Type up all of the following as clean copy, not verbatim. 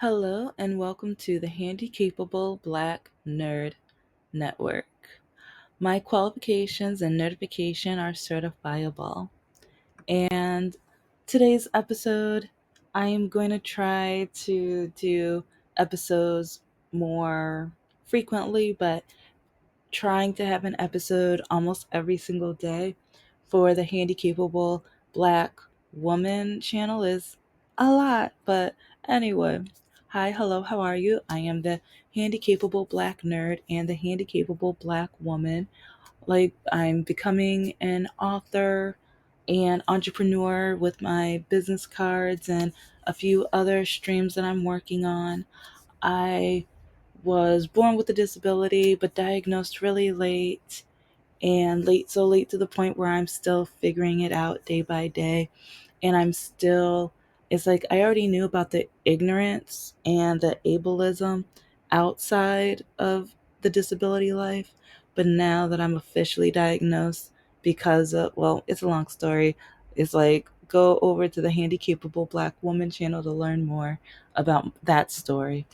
Hello and welcome to the Handicapable Black Nerd Network. My qualifications and notification are certifiable. And today's episode, I am going to try to do episodes more frequently, but trying to have an episode almost every single day for the Handicapable Black Woman channel is a lot. But anyway, hi, hello, how are you? I am the Handicapable Black Nerd and the Handicapable Black Woman. I'm becoming an author and entrepreneur with my business cards and a few other streams that I'm working on. I was born with a disability, but diagnosed really late and so late to the point where I'm still figuring it out day by day. And it's like I already knew about the ignorance and the ableism outside of the disability life. But now that I'm officially diagnosed it's a long story. It's like go over to the Handicapable Black Woman channel to learn more about that story.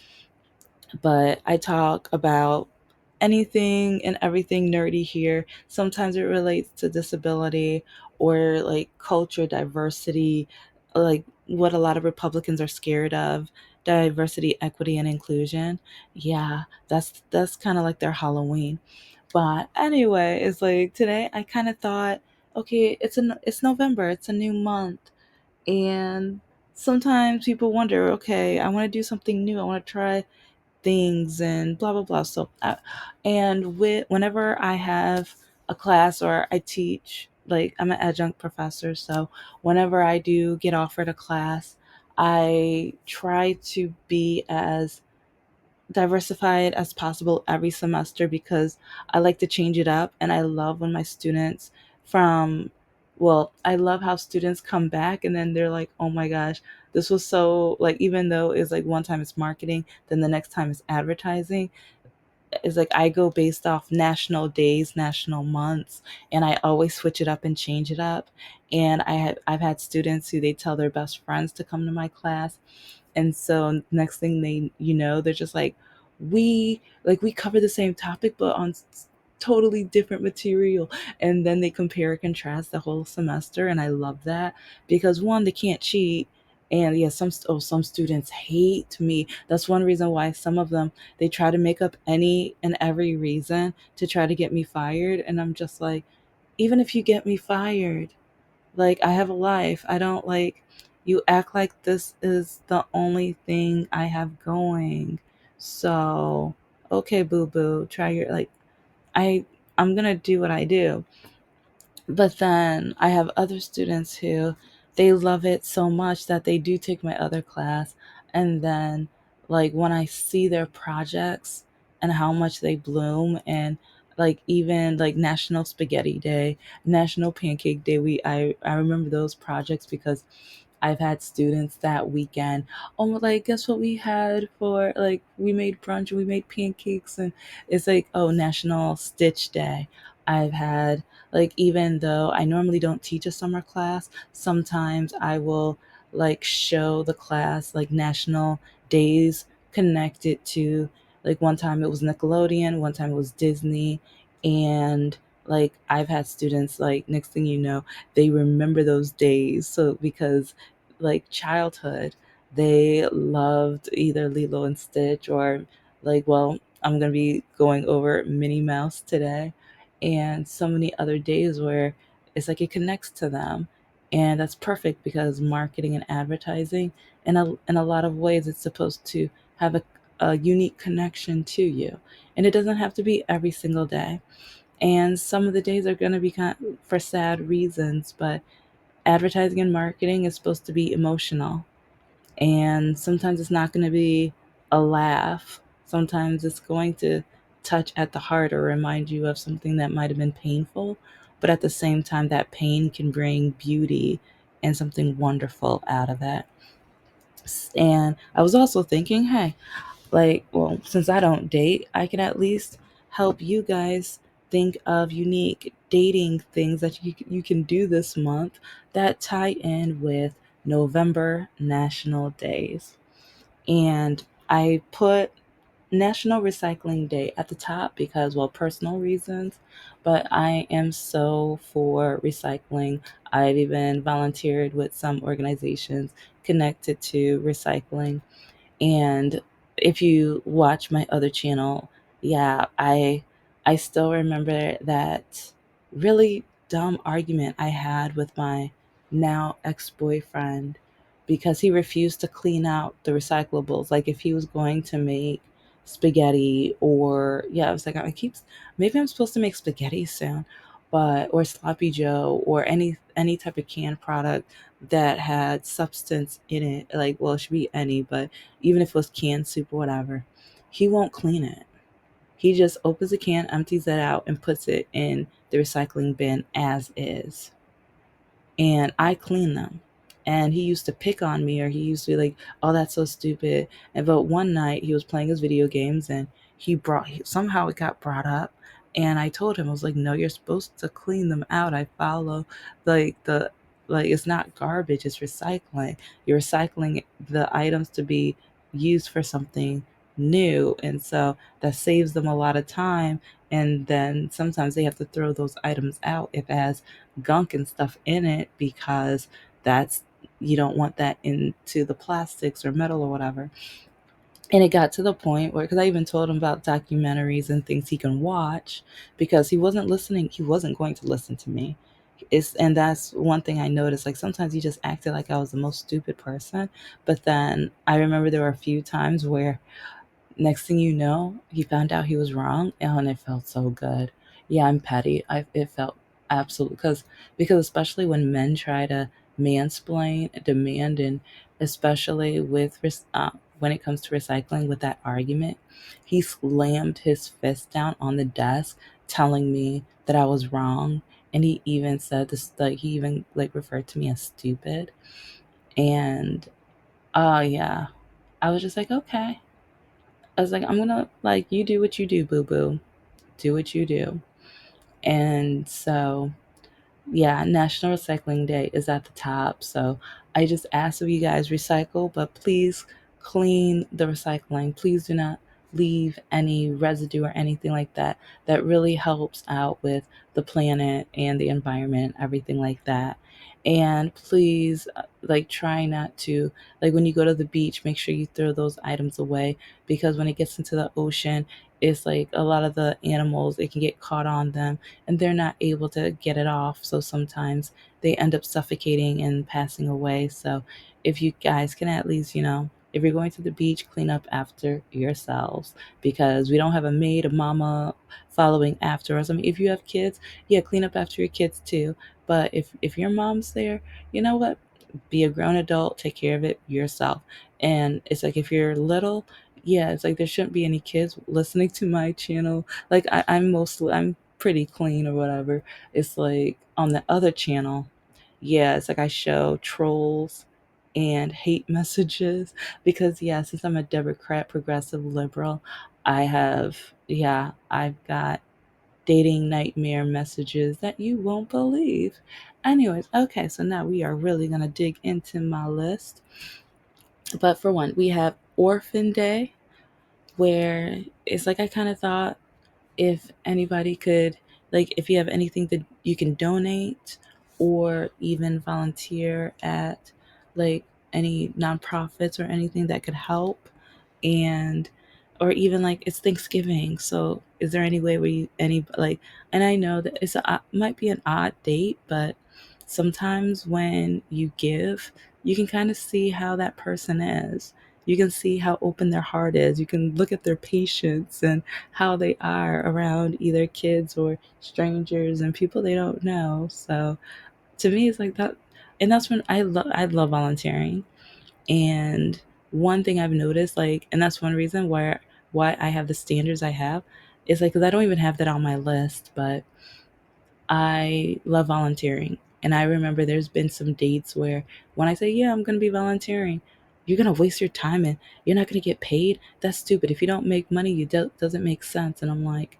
But I talk about anything and everything nerdy here. Sometimes it relates to disability or like culture diversity, like what a lot of Republicans are scared of, diversity, equity, and inclusion. Yeah, that's kind of like their Halloween. But anyway, it's like today I kind of thought, okay, it's November, it's a new month, and sometimes people wonder, okay, I want to do something new. I want to try things and blah blah blah. Whenever I have a class or I teach, like I'm an adjunct professor, so whenever I do get offered a class, I try to be as diversified as possible every semester because I like to change it up, and I love when my students from I love how students come back and then they're like, "Oh my gosh, this was so like even though it's like one time it's marketing, then the next time it's advertising." It's like I go based off national days, national months, and I always switch it up and change it up. And I've had students who they tell their best friends to come to my class, and so next thing they're just like, we cover the same topic, but on totally different material. And then they compare and contrast the whole semester. And I love that because one, they can't cheat. And yeah, some students hate me. That's one reason why some of them, they try to make up any and every reason to try to get me fired. And I'm just like, even if you get me fired, like, I have a life. I don't like you act like this is the only thing I have going. So, okay, boo boo, try your I I'm going to do what I do. But then I have other students who they love it so much that they do take my other class, and then like when I see their projects and how much they bloom, and like even like National Spaghetti Day, National Pancake Day, I remember those projects because I've had students that weekend. Oh, like guess what we had for like we made brunch and we made pancakes, and it's like, oh, National Stitch Day. I've had like, even though I normally don't teach a summer class, sometimes I will like show the class like national days connected to, like, one time it was Nickelodeon, one time it was Disney. And like I've had students, like, next thing you know, they remember those days. So because like childhood, they loved either Lilo and Stitch or I'm going to be going over Minnie Mouse today, and so many other days where it's like it connects to them. And that's perfect because marketing and advertising, in a lot of ways, it's supposed to have a unique connection to you. And it doesn't have to be every single day. And some of the days are going to be kind of for sad reasons, but advertising and marketing is supposed to be emotional. And sometimes it's not going to be a laugh. Sometimes it's going to touch at the heart or remind you of something that might have been painful. But at the same time, that pain can bring beauty and something wonderful out of it. And I was also thinking, hey, since I don't date, I can at least help you guys think of unique dating things that you can do this month that tie in with November national days. And I put National Recycling Day at the top because, well, personal reasons, but I am so for recycling. I've even volunteered with some organizations connected to recycling. And if you watch my other channel, yeah, I still remember that really dumb argument I had with my now ex-boyfriend because he refused to clean out the recyclables. Like if he was going to make spaghetti, or yeah, I was like, I keep maybe I'm supposed to make spaghetti soon, but or sloppy joe or any type of canned product that had substance in it. Like, well, it should be any, but even if it was canned soup or whatever, he won't clean it. He just opens the can, empties it out, and puts it in the recycling bin as is, and I clean them. And he used to pick on me, or he used to be like, "Oh, that's so stupid." And but one night he was playing his video games, and somehow it got brought up, and I told him, I was like, "No, you're supposed to clean them out. I follow the like it's not garbage, it's recycling. You're recycling the items to be used for something new, and so that saves them a lot of time." And then sometimes they have to throw those items out if it has gunk and stuff in it, because that's you don't want that into the plastics or metal or whatever. And it got to the point where, because I even told him about documentaries and things he can watch, because he wasn't listening, he wasn't going to listen to me. And that's one thing I noticed. Like sometimes he just acted like I was the most stupid person, but then I remember there were a few times where next thing you know, he found out he was wrong, and it felt so good. Yeah, I'm petty. It felt absolute because especially when men try to mansplain, demand, and especially when it comes to recycling with that argument, he slammed his fist down on the desk, telling me that I was wrong, and he even said this. Like he even like referred to me as stupid, and yeah, I was just like, okay. I was like, I'm gonna like you do what you do, boo boo. Do what you do. And so yeah, National Recycling Day is at the top. So I just ask if you guys recycle, but please clean the recycling. Please do not leave any residue or anything like that. That really helps out with the planet and the environment, everything like that. And please, like, try not to, like, when you go to the beach, make sure you throw those items away, because when it gets into the ocean, it's like a lot of the animals, it can get caught on them and they're not able to get it off. So sometimes they end up suffocating and passing away. So if you guys can at least, if you're going to the beach, clean up after yourselves, because we don't have a maid, a mama following after us. I mean, if you have kids, yeah, clean up after your kids too. But if your mom's there, you know what? Be a grown adult, take care of it yourself. And it's like if you're little, yeah, it's like there shouldn't be any kids listening to my channel. Like I'm pretty clean or whatever. It's like on the other channel, yeah, it's like I show trolls and hate messages, because yeah, since I'm a Democrat, progressive, liberal, I've got dating nightmare messages that you won't believe. Anyways, okay, so now we are really gonna dig into my list. But for one, we have Orphan Day, where it's like I kind of thought if anybody could, like if you have anything that you can donate or even volunteer at, like any nonprofits or anything that could help. And or even like it's Thanksgiving, so is there any way where you any like, and I know that might be an odd date, but sometimes when you give, you can kind of see how that person is. You can see how open their heart is. You can look at their patience and how they are around either kids or strangers and people they don't know. So to me, it's like that, and that's when I love volunteering. And one thing I've noticed, like, and that's one reason why I have the standards I have, is like because I don't even have that on my list, but I love volunteering. And I remember there's been some dates where when I say, yeah, I'm going to be volunteering, you're going to waste your time and you're not going to get paid. That's stupid. If you don't make money, doesn't make sense. And I'm like,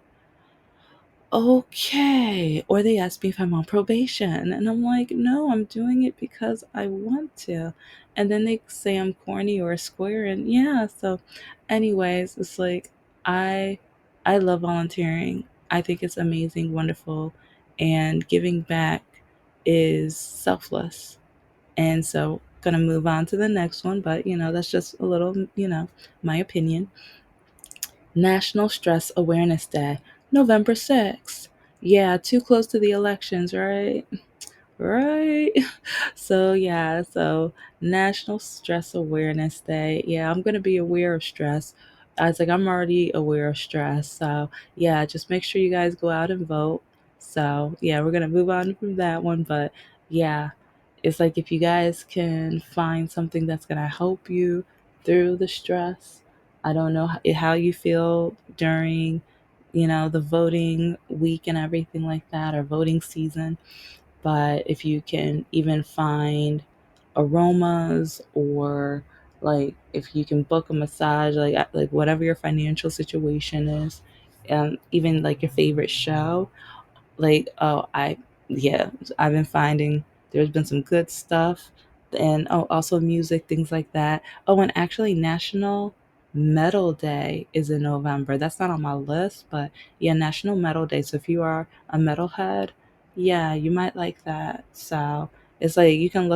okay. Or they ask me if I'm on probation. And I'm like, no, I'm doing it because I want to. And then they say I'm corny or a square. And yeah, so anyways, it's like I I love volunteering. I think it's amazing, wonderful, and giving back is selfless. And so gonna move on to the next one, but that's just a little, my opinion. National Stress Awareness Day, November 6th. Yeah, too close to the elections, right? Right. So, yeah, so National Stress Awareness Day. Yeah, I'm going to be aware of stress. I was like, I'm already aware of stress. So, yeah, just make sure you guys go out and vote. So, yeah, we're going to move on from that one. But, yeah, it's like if you guys can find something that's going to help you through the stress. I don't know how you feel during, the voting week and everything like that, or voting season, but if you can even find aromas, or like if you can book a massage, like whatever your financial situation is, even like your favorite show, like, oh, yeah, I've been finding there's been some good stuff. And oh, also music, things like that. Oh, and actually National Metal Day is in November. That's not on my list, but yeah, National Metal Day. So if you are a metalhead, yeah, you might like that. So it's like you can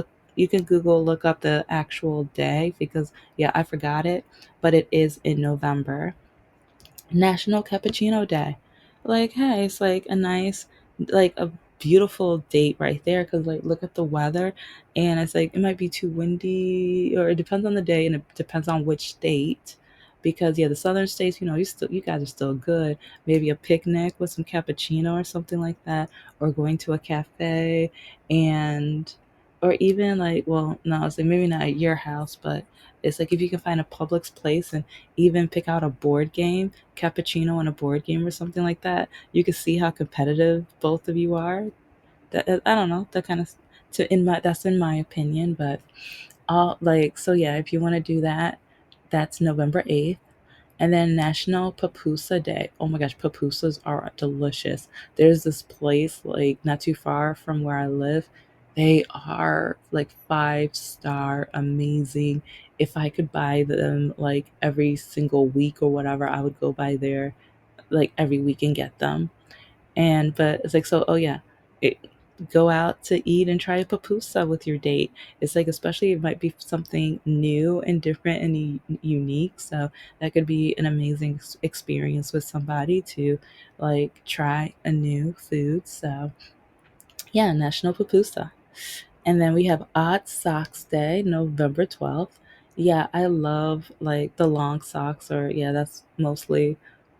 Google, look up the actual day, because yeah, I forgot it, but it is in November. National Cappuccino Day. Like, hey, it's like a nice, like a beautiful date right there. Cause like, look at the weather, and it's like it might be too windy, or it depends on the day, and it depends on which state. Because yeah, the southern states, you guys are still good. Maybe a picnic with some cappuccino or something like that, or going to a cafe, and or even like, well, no, it's like maybe not at your house, but it's like if you can find a public place and even pick out a board game, cappuccino and a board game or something like that, you can see how competitive both of you are. That, I don't know, that kind of, to in my that's in my opinion, but all like, so yeah, if you want to do that, that's November 8th. And then National Pupusa Day. Oh my gosh, pupusas are delicious. There's this place like not too far from where I live. They are like 5-star, amazing. If I could buy them like every single week or whatever, I would go by there like every week and get them. And but it's like, so, oh yeah, it, go out to eat and try a pupusa with your date. It's like, especially it might be something new and different and unique. So that could be an amazing experience with somebody to like try a new food. So yeah, National Pupusa. And then we have Odd Socks Day, November 12th. Yeah, I love like the long socks, or yeah, that's mostly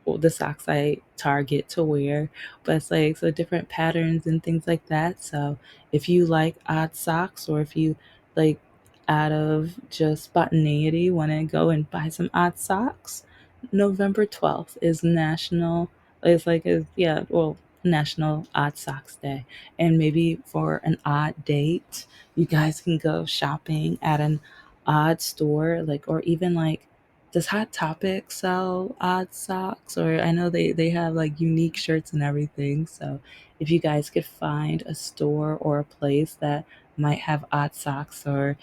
the socks I target to wear. But it's like, so different patterns and things like that. So if you like odd socks, or if you like, out of just spontaneity, want to go and buy some odd socks, November 12th is National, it's like, yeah, well, National Odd Socks Day. And maybe for an odd date, you guys can go shopping at an odd store, like, or even like, does Hot Topic sell odd socks? Or I know they have like unique shirts and everything. So if you guys could find a store or a place that might have odd socks or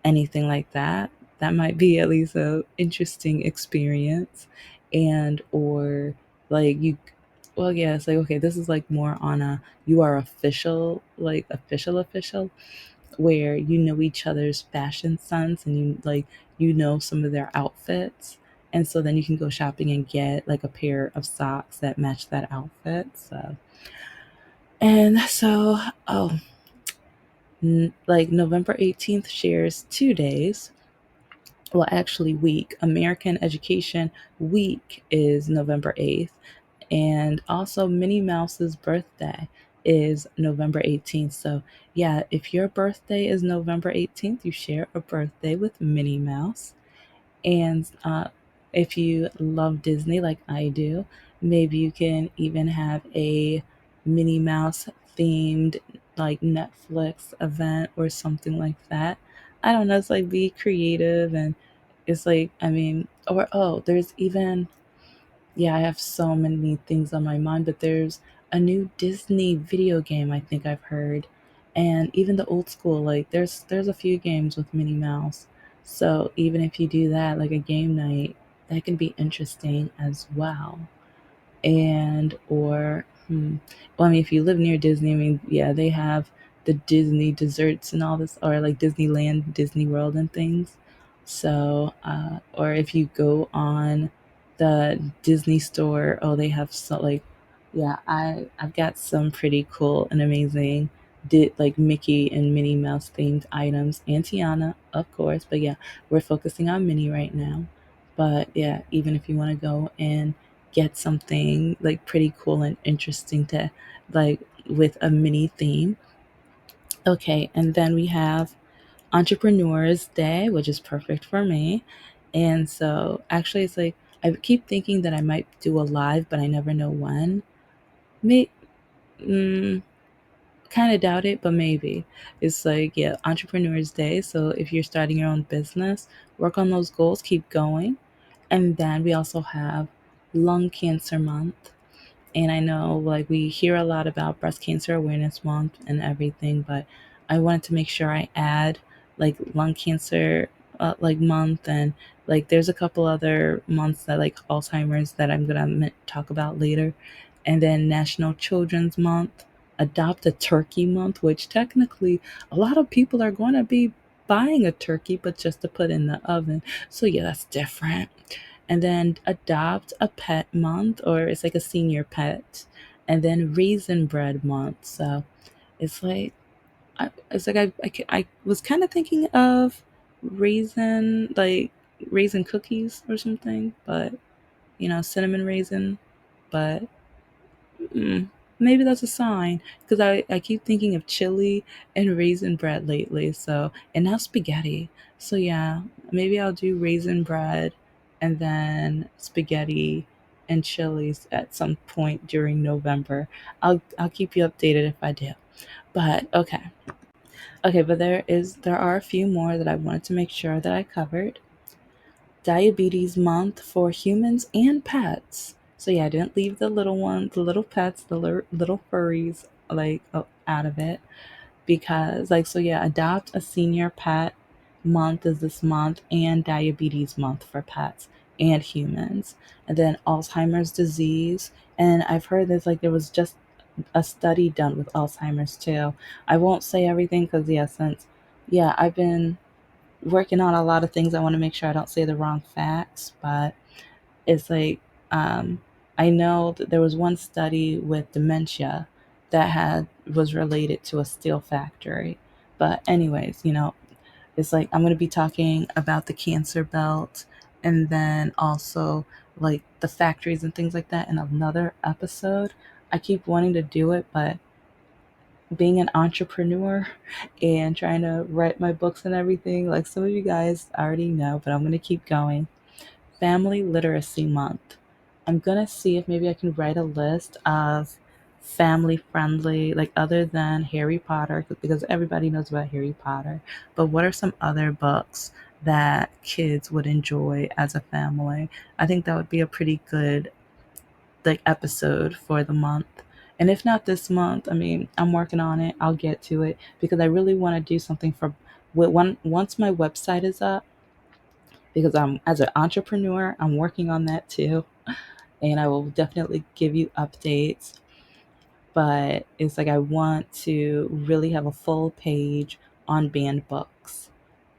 anything like that, that might be at least a interesting experience. And or like you, well, yeah, it's like, okay, this is like more on a, you are official, like official, where you know each other's fashion sense, and you like, some of their outfits, and so then you can go shopping and get like a pair of socks that match that outfit. So, and so, oh, like November 18th shares 2 days, well, actually week. American Education Week is November 8th. And also Minnie Mouse's birthday is November 18th. So yeah, if your birthday is November 18th, you share a birthday with Minnie Mouse. And if you love Disney like I do, maybe you can even have a Minnie Mouse themed like Netflix event or something like that. I don't know. It's like, be creative, and it's like, I mean, or oh, there's even Yeah, I have so many things on my mind, but there's a new Disney video game I think I've heard. And even the old school, like there's a few games with Minnie Mouse. So even if you do that, like a game night, that can be interesting as well. And or well, I mean, if you live near Disney, I mean, yeah, they have the Disney desserts and all this, or like Disneyland, Disney World, and things. So, or if you go on the Disney store, oh, they have so like, yeah, I've got some pretty cool and amazing did like Mickey and Minnie Mouse themed items, and Tiana, of course. But yeah, we're focusing on Minnie right now. But yeah, even if you want to go and get something like pretty cool and interesting to like with a mini theme. Okay, and then we have Entrepreneurs Day, which is perfect for me. And so actually it's like I keep thinking that I might do a live, but I never know when. May mm, kind of doubt it, but maybe. It's like, yeah, Entrepreneurs Day. So if you're starting your own business, work on those goals, keep going. And then we also have Lung Cancer Month. And I know like we hear a lot about breast cancer awareness month and everything, but I wanted to make sure I add like lung cancer like month, and like there's a couple other months that like Alzheimer's that I'm gonna talk about later. And then National Children's Month, Adopt a Turkey Month, which technically a lot of people are going to be buying a turkey, but just to put in the oven. So yeah, that's different. And then Adopt a Pet Month, or it's like a senior pet. And then Raisin Bread Month. So it's like I was kind of thinking of raisin like raisin cookies or something, but cinnamon raisin. But maybe that's a sign because I keep thinking of chili and raisin bread lately. So, and now spaghetti. So, yeah, maybe I'll do raisin bread and then spaghetti and chilies at some point during November. I'll keep you updated if I do. But okay. Okay, but there are a few more that I wanted to make sure that I covered. Diabetes month for humans and pets. So yeah, I didn't leave the little ones, the little pets, the little furries like out of it because like so yeah, adopt a senior pet month is this month, and diabetes month for pets and humans. And then Alzheimer's disease, and I've heard there was just a study done with Alzheimer's too. I won't say everything because yeah, since yeah, I've been working on a lot of things. I want to make sure I don't say the wrong facts, but it's like um, I know that there was one study with dementia that had was related to a steel factory. But anyways, it's like I'm going to be talking about the cancer belt and then also like the factories and things like that in another episode. I keep wanting to do it, but being an entrepreneur and trying to write my books and everything, like some of you guys already know, but I'm going to keep going. Family Literacy Month. I'm going to see if maybe I can write a list of family friendly, like other than Harry Potter, because everybody knows about Harry Potter. But what are some other books that kids would enjoy as a family? I think that would be a pretty good like episode for the month. And if not this month, I mean, I'm working on it. I'll get to it because I really want to do something for once my website is up, because I'm as an entrepreneur, I'm working on that too, and I will definitely give you updates. But it's like I want to really have a full page on banned books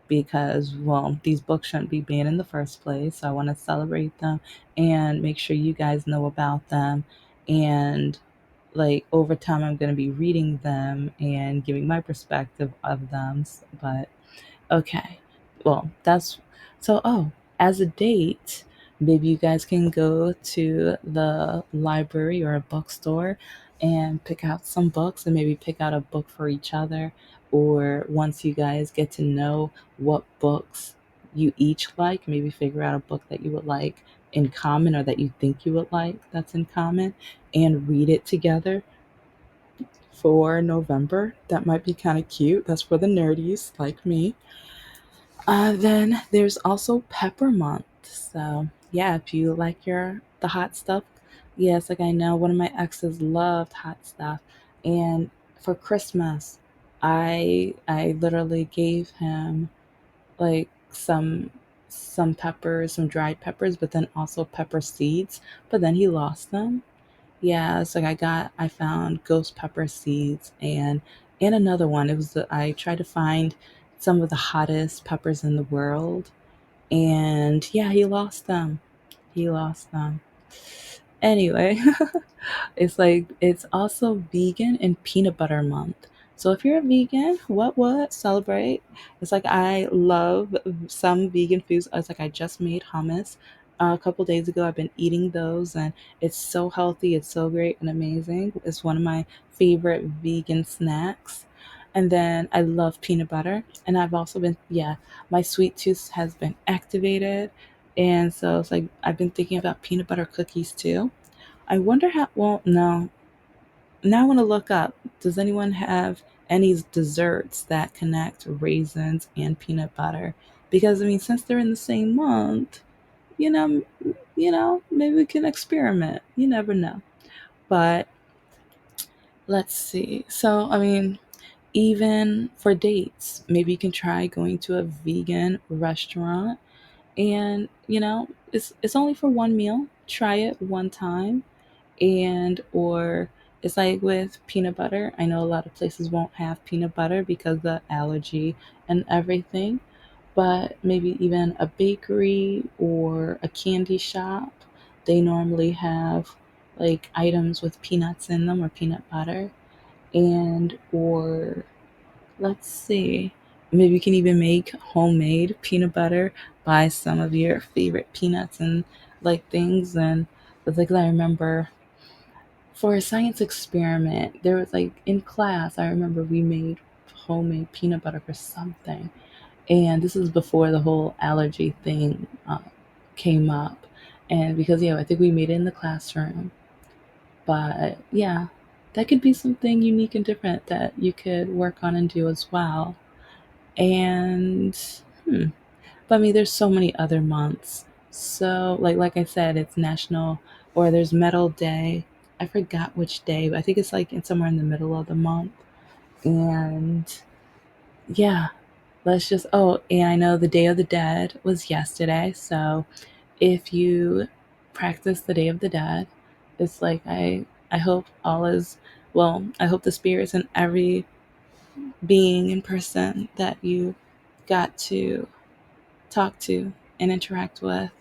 because, well, these books shouldn't be banned in the first place. So I want to celebrate them and make sure you guys know about them. And like over time, I'm going to be reading them and giving my perspective of them. But okay. Well, that's so. Oh, as a date, maybe you guys can go to the library or a bookstore and pick out some books and maybe pick out a book for each other. Or once you guys get to know what books you each like, maybe figure out a book that you would like in common or that you think you would like that's in common and read it together for November. That might be kind of cute. That's for the nerdies like me. Then there's also Pepper Month. So yeah, if you like your the hot stuff, yes, like I know one of my exes loved hot stuff, and for Christmas, I literally gave him like some peppers, some dried peppers, but then also pepper seeds. But then he lost them. Yeah, it's like I found ghost pepper seeds and another one. It was I tried to find some of the hottest peppers in the world, and yeah, he lost them. He lost them. Anyway, it's like it's also vegan and peanut butter month. So if you're a vegan, what celebrate? It's like I love some vegan foods. It's like I just made hummus a couple days ago. I've been eating those and it's so healthy. It's so great and amazing. It's one of my favorite vegan snacks. And then I love peanut butter. And I've also been, yeah, my sweet tooth has been activated. And so it's like I've been thinking about peanut butter cookies too. I wonder how, well, no. Now I want to look up, does anyone have any desserts that connect raisins and peanut butter? Because I mean, since they're in the same month, you know, maybe we can experiment. You never know. But let's see. So, I mean, even for dates, maybe you can try going to a vegan restaurant and, it's only for one meal. Try it one time and or it's like with peanut butter. I know a lot of places won't have peanut butter because of the allergy and everything, but maybe even a bakery or a candy shop, they normally have like items with peanuts in them or peanut butter. And or let's see, maybe you can even make homemade peanut butter, buy some of your favorite peanuts and like things. And it's like I remember for a science experiment, there was like in class, I remember we made homemade peanut butter for something. And this is before the whole allergy thing came up. And because, yeah, I think we made it in the classroom. But yeah, that could be something unique and different that you could work on and do as well. And, hmm, but I mean, there's so many other months. So, like I said, it's national, or there's Metal Day. I forgot which day, but I think it's like in somewhere in the middle of the month. And yeah, let's just. Oh, and I know the Day of the Dead was yesterday. So if you practice the Day of the Dead, it's like I hope all is well. I hope the spirits and every being in person that you got to talk to and interact with.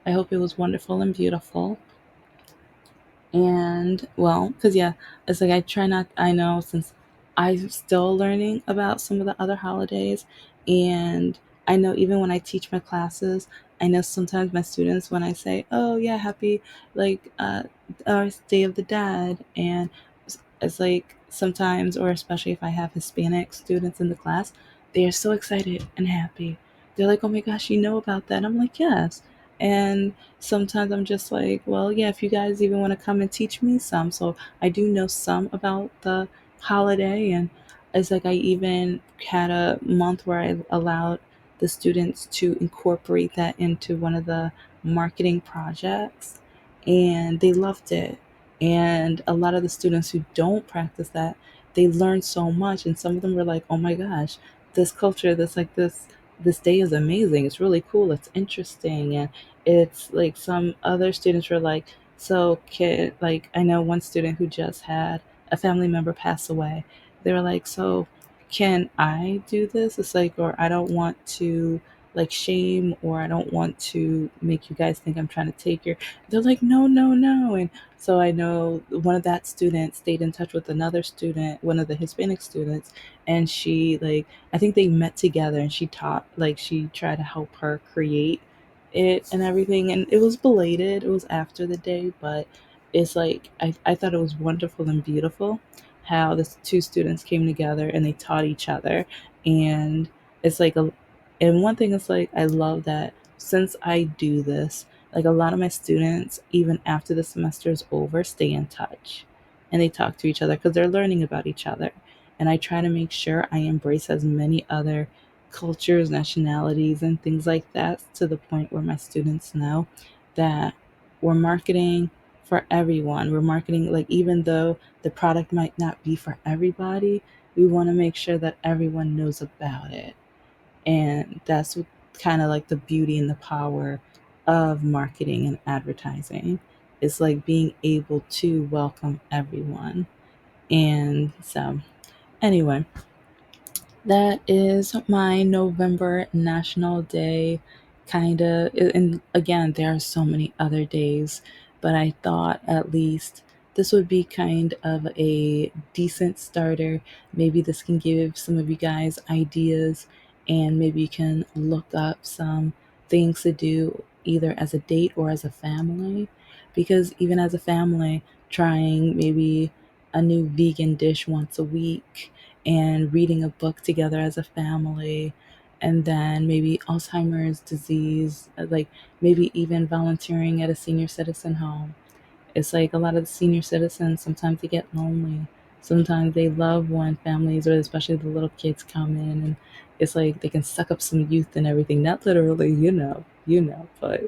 I hope it was wonderful and beautiful. And well, because yeah, it's like I try not, I know since I'm still learning about some of the other holidays, and I know even when I teach my classes, I know sometimes my students, when I say, oh yeah, happy like Day of the Dead, and it's like sometimes, or especially if I have Hispanic students in the class, they are so excited and happy. They're like, oh my gosh, you know about that? I'm like, yes. And sometimes I'm just like, well, yeah, if you guys even want to come and teach me some. So I do know some about the holiday. And it's like I even had a month where I allowed the students to incorporate that into one of the marketing projects. And they loved it. And a lot of the students who don't practice that, they learn so much. And some of them were like, oh my gosh, this culture, this day is amazing. It's really cool. It's interesting. And it's like some other students were like, so kid, like I know one student who just had a family member pass away. They were like, so can I do this? It's like, or I don't want to like shame, or I don't want to make you guys think I'm trying to take your. They're like, no, no, no. And so I know one of that students stayed in touch with another student, one of the Hispanic students, and she like I think they met together and she taught like she tried to help her create it and everything, and it was belated, it was after the day, but it's like I thought it was wonderful and beautiful how the two students came together and they taught each other. And it's like a and one thing is like I love that since I do this, like a lot of my students even after the semester is over stay in touch and they talk to each other because they're learning about each other. And I try to make sure I embrace as many other cultures, nationalities, and things like that, to the point where my students know that we're marketing for everyone. We're marketing, like, even though the product might not be for everybody, we want to make sure that everyone knows about it. And that's what, kind of like the beauty and the power of marketing and advertising. It's like being able to welcome everyone. And so, anyway, that is my November National Day kind of. And again, there are so many other days, but I thought at least this would be kind of a decent starter. Maybe this can give some of you guys ideas, and maybe you can look up some things to do either as a date or as a family. Because even as a family, trying maybe a new vegan dish once a week and reading a book together as a family, and then maybe Alzheimer's disease, like maybe even volunteering at a senior citizen home. It's like a lot of the senior citizens, sometimes they get lonely. Sometimes they love when families, or especially the little kids, come in, and it's like they can suck up some youth and everything. Not literally, but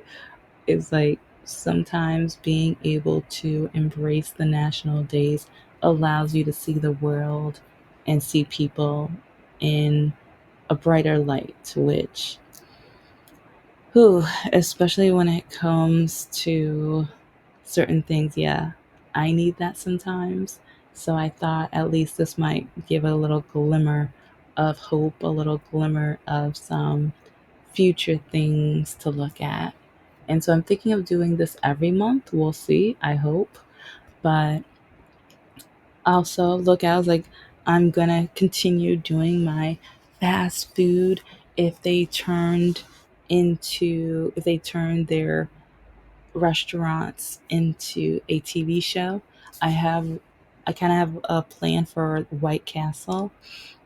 it's like sometimes being able to embrace the national days allows you to see the world and see people in a brighter light, which, whew, especially when it comes to certain things, yeah, I need that sometimes. So I thought at least this might give a little glimmer of hope, a little glimmer of some future things to look at. And so I'm thinking of doing this every month. We'll see, I hope. But also, look, I was like, I'm gonna continue doing my fast food if they turned their restaurants into a TV show. I have I kind of have a plan for White Castle,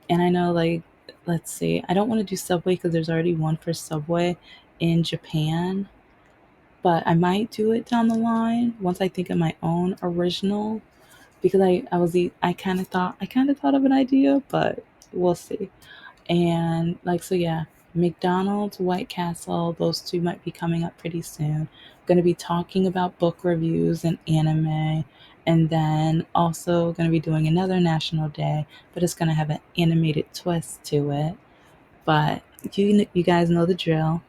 and I know, like, let's see, I don't want to do Subway because there's already one for Subway in Japan, but I might do it down the line once I think of my own original, because I kind of thought of an idea, but we'll see. And like, so yeah, McDonald's, White Castle, those two might be coming up pretty soon. Going to be talking about book reviews and anime, and then also going to be doing another National Day, but it's going to have an animated twist to it. But you guys know the drill.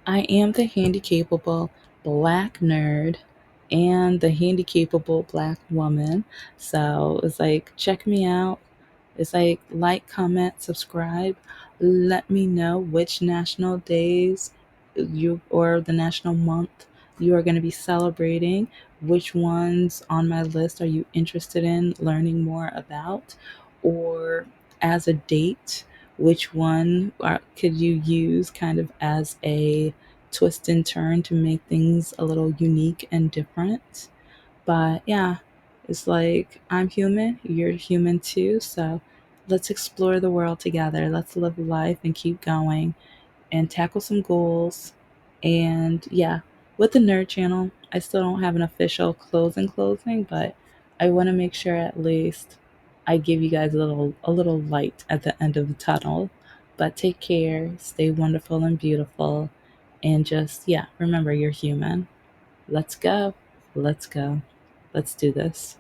I am the handicapable black nerd and the handicapable black woman. So it's like, check me out. It's like, comment, subscribe. Let me know which national days or the national month you are going to be celebrating. Which ones on my list are you interested in learning more about? Or as a date, which one could you use kind of as a twist and turn to make things a little unique and different? But yeah, it's like, I'm human, you're human too. So let's explore the world together. Let's live life and keep going and tackle some goals. And yeah, with the Nerd Channel, I still don't have an official closing, but I want to make sure at least I give you guys a little light at the end of the tunnel. But take care, stay wonderful and beautiful, and just, yeah, remember, you're human. Let's go. Let's go. Let's do this.